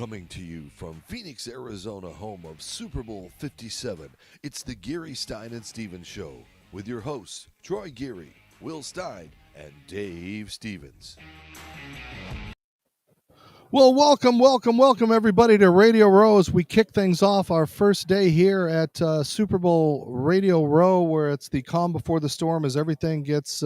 Coming to you from Phoenix, Arizona, home of Super Bowl 57, it's the Geary Stein and Stevens Show with your hosts, Troy Geary, Will Stein, and Dave Stevens. Well, welcome, everybody to Radio Row as we kick things off our first day here at Super Bowl Radio Row, where it's the calm before the storm as everything gets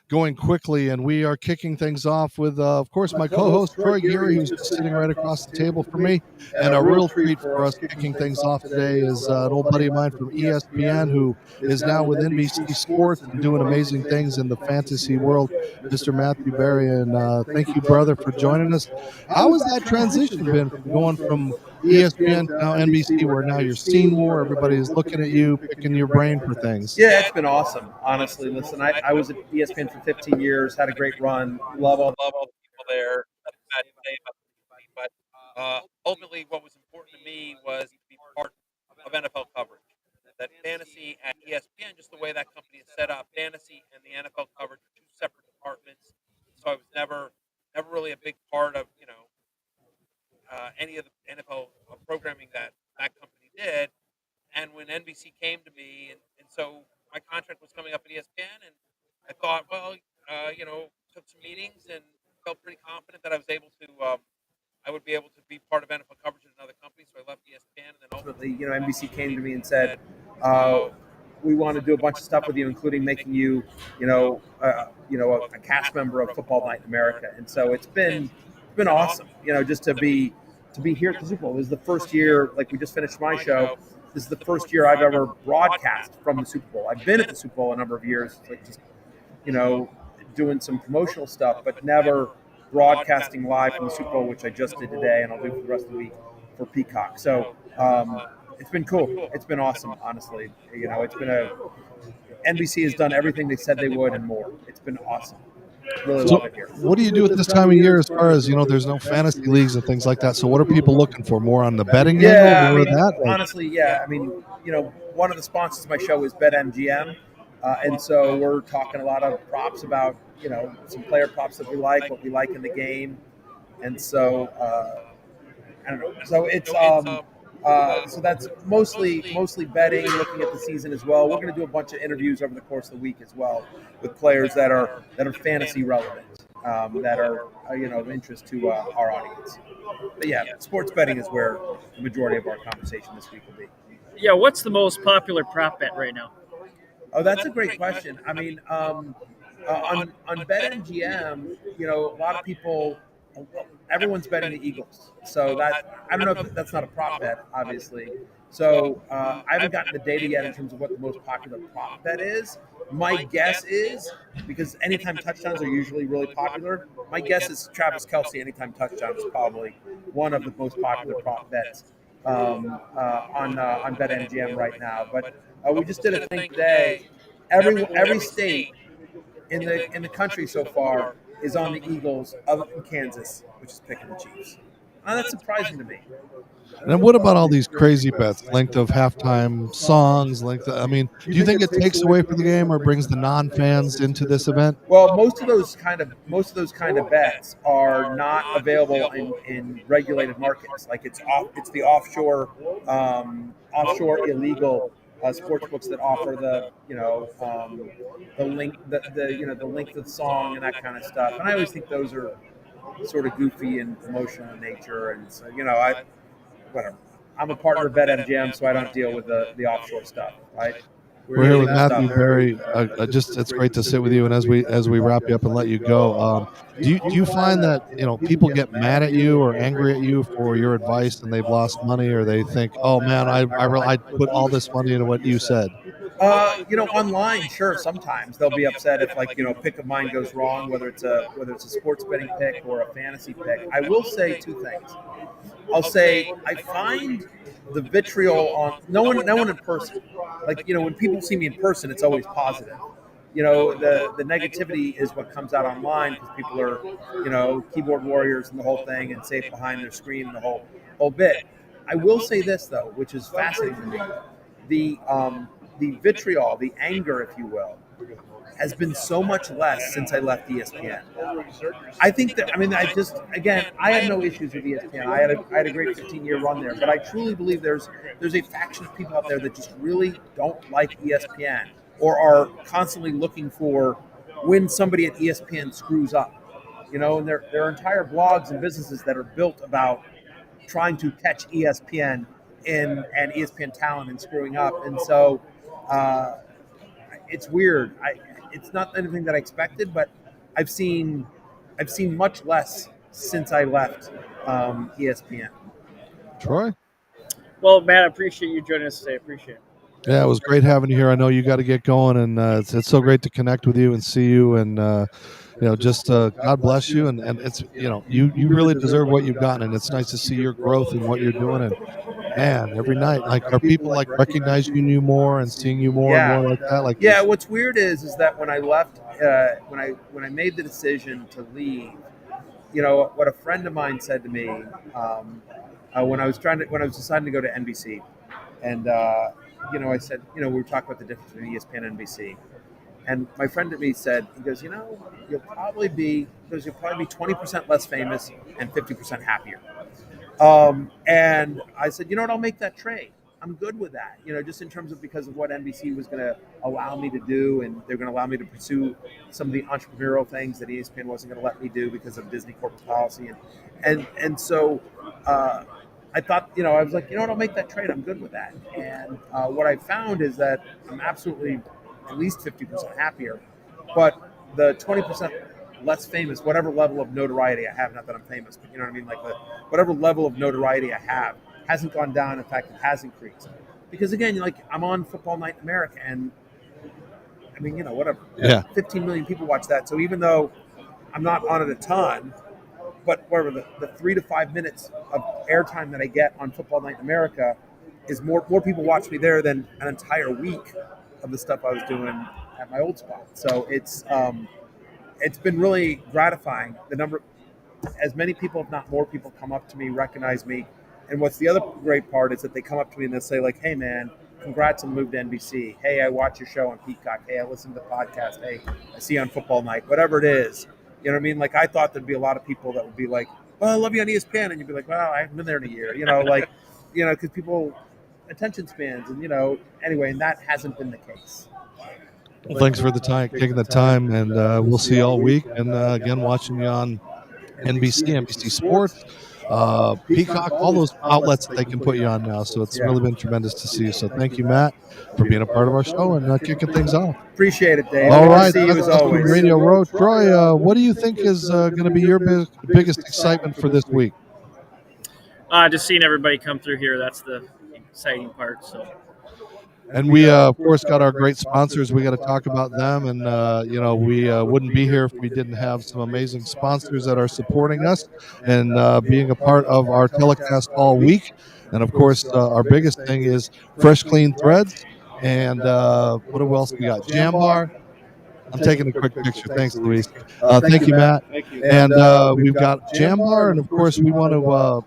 going quickly. And we are kicking things off with, of course, my co-host, Troy Geary, who's just sitting right across the table from me. And a real treat for us kicking things off today is an old buddy of mine from ESPN who is now with NBC Sports and doing amazing things in the fantasy world, Mr. Matthew Berry. And thank you, brother, for joining us. How has that transition been from going from ESPN to now NBC, where now you're seen more, everybody is looking at you, picking your brain for things? Yeah, it's been awesome, honestly. Listen, I was at ESPN for 15 years, had a great run, love all the people there. Nothing bad to say about the team, but ultimately what was important to me was to be part of NFL coverage. That fantasy at ESPN, just the way that company is set up, fantasy and the NFL coverage are two separate departments. So I was never really a big part of, any of the NFL programming that company did. And when NBC came to me, and so my contract was coming up at ESPN, and I thought, well, took some meetings and felt pretty confident that I would be able to be part of NFL coverage at another company. So I left ESPN, and then ultimately, NBC came to me and said, we want to do a bunch of stuff with you, including making you, a cast member of Football Night in America. And so it's been awesome, just to be here at the Super Bowl. This is the first year, like we just finished my show. This is the first year I've ever broadcast from the Super Bowl. I've been at the Super Bowl a number of years, like just, doing some promotional stuff, but never broadcasting live from the Super Bowl, which I just did today, and I'll do for the rest of the week for Peacock. So it's been cool. It's been awesome, honestly. NBC has done everything they said they would and more. It's been awesome. Really love it here. What do you do at this time of year as far as, there's no fantasy leagues and things like that? So what are people looking for? More on the betting angle? More that? Honestly, yeah. One of the sponsors of my show is BetMGM. And so we're talking a lot of props about, some player props that we like, what we like in the game. And so, I don't know. So it's so that's mostly betting, looking at the season as well. We're going to do a bunch of interviews over the course of the week as well with players that are fantasy relevant, that are of interest to our audience. But yeah, sports betting is where the majority of our conversation this week will be. Yeah, what's the most popular prop bet right now? Oh, that's a great question. On BetMGM, a lot of people, everyone's betting the Eagles. So that, I don't know if that's not a prop bet, obviously. So I haven't gotten the data yet in terms of what the most popular prop bet is. My guess is, because anytime touchdowns are usually really popular, my guess is Travis Kelce anytime touchdown is probably one of the most popular prop bets on BetMGM right now. But we just did a thing today. Every state in the country so far is on the Eagles, other than Kansas, which is picking the Chiefs. That's surprising to me. And what about all these crazy bets? Length of halftime songs, do you think it takes away from the game or brings the non-fans into this event? Well, most of those kind of bets are not available in regulated markets. Like it's the offshore illegal sports books that offer the length of the song and that kind of stuff. And I always think those are sort of goofy and promotional in nature. And so, whatever. I'm a partner of BetMGM, so I don't deal with the offshore stuff, right? We're here with Matthew Berry. It's great to sit with you. And as we wrap you up and let you go, do you find that people get mad at you or angry at you for your advice and they've lost money, or they think, oh man, I put all this money into what you said? Online, sure. Sometimes they'll be upset if a pick of mine goes wrong, whether it's a sports betting pick or a fantasy pick. I will say two things. I'll say I find the vitriol on no one in person. When people see me in person, it's always positive. The negativity is what comes out online because people are, keyboard warriors and the whole thing and safe behind their screen and the whole bit. I will say this though, which is fascinating to me. The vitriol, the anger, if you will, has been so much less since I left ESPN. I think that, I had no issues with ESPN. I had a great 15-year run there, but I truly believe there's a faction of people out there that just really don't like ESPN or are constantly looking for when somebody at ESPN screws up. And there are entire blogs and businesses that are built about trying to catch ESPN and ESPN talent and screwing up. And so it's weird. It's not anything that I expected, but I've seen much less since I left ESPN. Troy? Well, Matt, I appreciate you joining us today. Appreciate it. Yeah, it was great having you here. I know you got to get going, and it's so great to connect with you and see you. And just God bless you. And it's you really deserve what you've gotten, and it's nice to see your growth and what you're doing. And man, every night, like, are people like recognizing you more and seeing you more and more like that? Like, yeah. What's weird is that when I left, when I made the decision to leave, what a friend of mine said to me when I was deciding to go to NBC, and I said, we were talking about the difference between ESPN and NBC, and my friend to me said, he goes, you'll probably be 20% less famous and 50% happier. And I said, you know what, I'll make that trade. I'm good with that, just in terms of because of what NBC was going to allow me to do, and they're going to allow me to pursue some of the entrepreneurial things that ESPN wasn't going to let me do because of Disney corporate policy, and so I thought, I was like, you know what, I'll make that trade. I'm good with that. And what I found is that I'm absolutely at least 50% happier, but the 20% less famous, whatever level of notoriety I have, not that I'm famous, but you know what I mean, like whatever level of notoriety I have hasn't gone down. In fact, it has increased. Because again, I'm on Football Night in America, and I mean, whatever. Yeah. 15 million people watch that. So even though I'm not on it a ton, but whatever, the 3 to 5 minutes of airtime that I get on Football Night in America is more people watch me there than an entire week of the stuff I was doing at my old spot. So it's been really gratifying. As many people, if not more people, come up to me, recognize me. And what's the other great part is that they come up to me and they'll say, like, hey, man, congrats on the move to NBC. Hey, I watch your show on Peacock. Hey, I listen to the podcast. Hey, I see you on Football Night. Whatever it is. You know what I mean? Like, I thought there'd be a lot of people that would be like, well, I love you on ESPN. And you'd be like, well, I haven't been there in a year. Because people, attention spans. And, anyway, and that hasn't been the case. Well, thanks for taking the time, and we'll see you all week. And again, watching you on NBC Sports, Peacock, all those outlets that they can put you on now. So it's really been tremendous to see you. So thank you, Matt, for being a part of our show and kicking things off. Appreciate it, Dave. All right, see you as always. Radio Row. Troy, what do you think is going to be your biggest excitement for this week? Just seeing everybody come through here. That's the exciting part. So. And we, of course, got our great sponsors. We got to talk about them. And, we wouldn't be here if we didn't have some amazing sponsors that are supporting us and being a part of our telecast all week. And, of course, our biggest thing is Fresh Clean Threads. And what else we got? Jambar. I'm taking a quick picture. Thanks, Luis. Thank you, Matt. And we've got Jambar. And, of course, we want to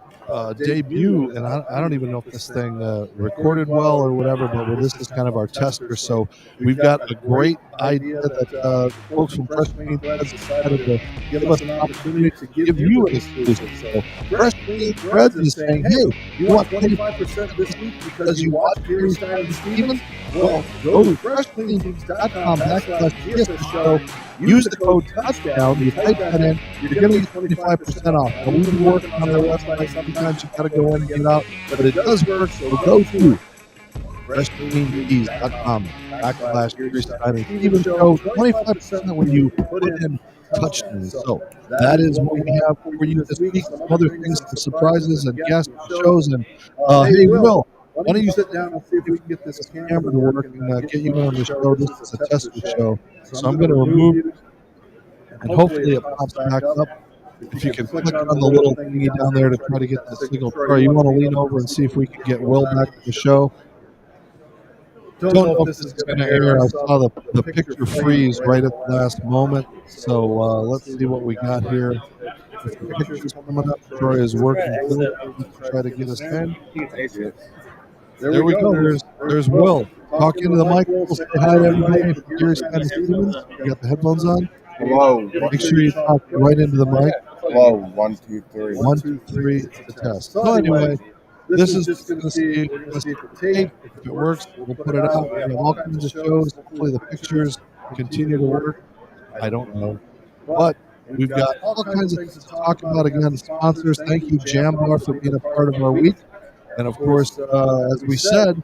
debut, and I don't even know if this thing recorded well or whatever, but this is kind of our tester. So we've got a great idea that folks from Fresh Clean Threads decided to give us an opportunity to give you an exclusive. So Fresh Clean Threads is saying, hey, you want 25% this week because you watch Gary Stein and Stevens? Well, go to freshcleantings.com/GSS show. Use the code touchdown. You type that in, you're going to get 25% off. Now, we've been working on their website. Sometimes you got to go in and get it out, but it does work. So go to freshcleantings.com/Gary Stein and Stevens show. 25% when you put in touchdowns. So that is what we have for you this week. Some other things, some surprises and guest shows. And hey, Will, why don't you sit down and see if we can get this camera to work and get you on the show. This is a test show. So I'm going to remove it, and hopefully it pops back up. If you can click on the little thingy down there to try to get the signal. Troy, you want to lean over and see if we can get Will back to the show? Don't know if this is going to air. I saw the picture freeze right at the last moment. So let's see what we got here. If the picture's coming up, Troy is working. Let's try to get us in. There we go. There's Will. Talk into the mic. We'll say hi to everybody from Gary Stein and Stevens. You got the headphones on? Hello. Make sure you talk right into the mic. Hello. 1, 2, 3. 1, 2, 3. It's a test. So anyway, this is just going to see if the tape. If it works, we'll put it out. We have all kinds of shows. Hopefully the pictures continue to work. I don't know. But we've got all kinds of things to talk about. Again, sponsors, thank you, Jambar, for being a part of our week. And of course, as we said,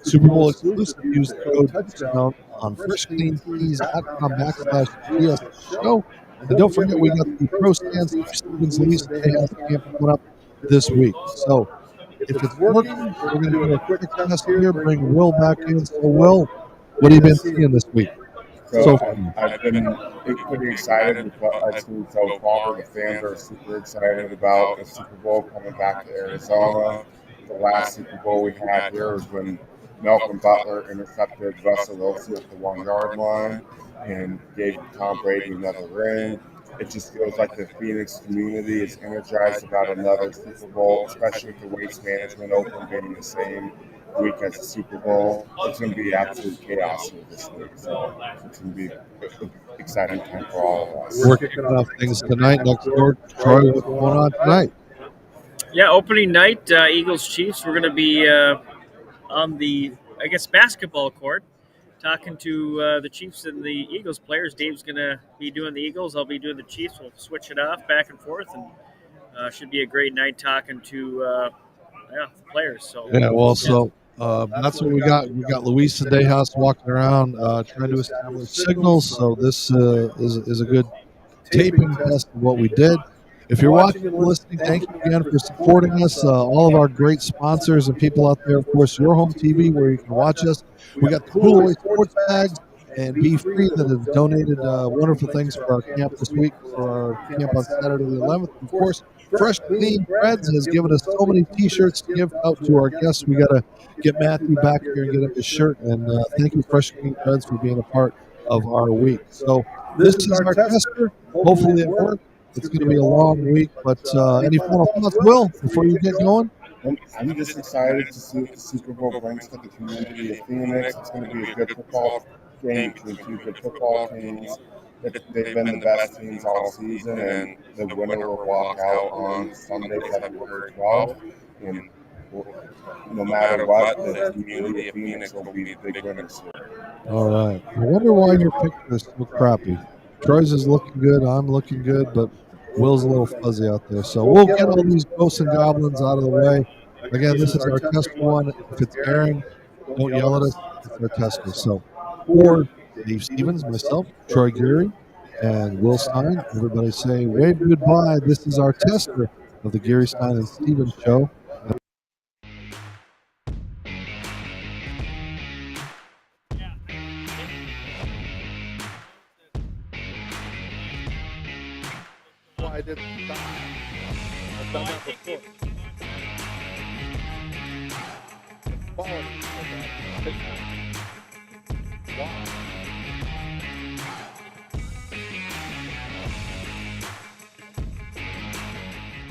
Super Bowl exclusive, use the code touchdown on freshcleantees.com/GSS show. And don't forget, we got the Pro Stance Stevens Lease Day-House Camp coming up this week. So if it's working, we're going to do a quick test here, bring Will back in. So, Will, what have you been seeing this week? So I've been pretty excited with what I've seen so far. The fans are super excited about the Super Bowl coming back to Arizona. The last Super Bowl we had here was when Malcolm Butler intercepted Russell Wilson at the 1-yard line and gave Tom Brady another ring. It just feels like the Phoenix community is energized about another Super Bowl, especially with the Waste Management Open being the same week as the Super Bowl. It's going to be absolute chaos here this week. So it's going to be an exciting time for all of us. We're kicking off things tonight. Next door, Troy, what's going on tonight? Yeah, opening night, Eagles Chiefs. We're going to be on the, I guess, basketball court, talking to the Chiefs and the Eagles players. Dave's going to be doing the Eagles. I'll be doing the Chiefs. We'll switch it off back and forth, and should be a great night talking to the players. So yeah, well, so that's what we got. We got Luis and Day-House walking around trying to establish signals. So this is a good taping test of what we did. If you're watching and listening, thank you again for supporting us. All of our great sponsors and people out there, of course, Your Home TV, where you can watch us. We got the Cool Away Sports Bags and Be Free that have donated wonderful things for our camp this week, for our camp on Saturday the 11th. Of course, Fresh Clean Threads has given us so many T-shirts to give out to our guests. We got to get Matthew back here and get him his shirt. And thank you, Fresh Clean Threads, for being a part of our week. So this is our tester. Hopefully it works. It's going to be a long week, but any final thoughts, Will, before you get going? I'm just excited to see what the Super Bowl brings to the community of Phoenix. It's going to be a good football game between two good football teams. They've been the best teams all season, and the winner will walk out on Sunday, February 12th. And no matter what, the community of Phoenix will be the big winners here. All right. I wonder why your picture is so crappy. Troy's is looking good. I'm looking good, but Will's a little fuzzy out there. So we'll get all these ghosts and goblins out of the way. Again, this is our test one. If it's airing, don't yell at us. It's our tester. So for Dave Stevens, myself, Troy Geary, and Will Stein, everybody say wave goodbye. This is our tester of the Gary Stein and Stevens show. I didn't stop. I've done that before. Quality.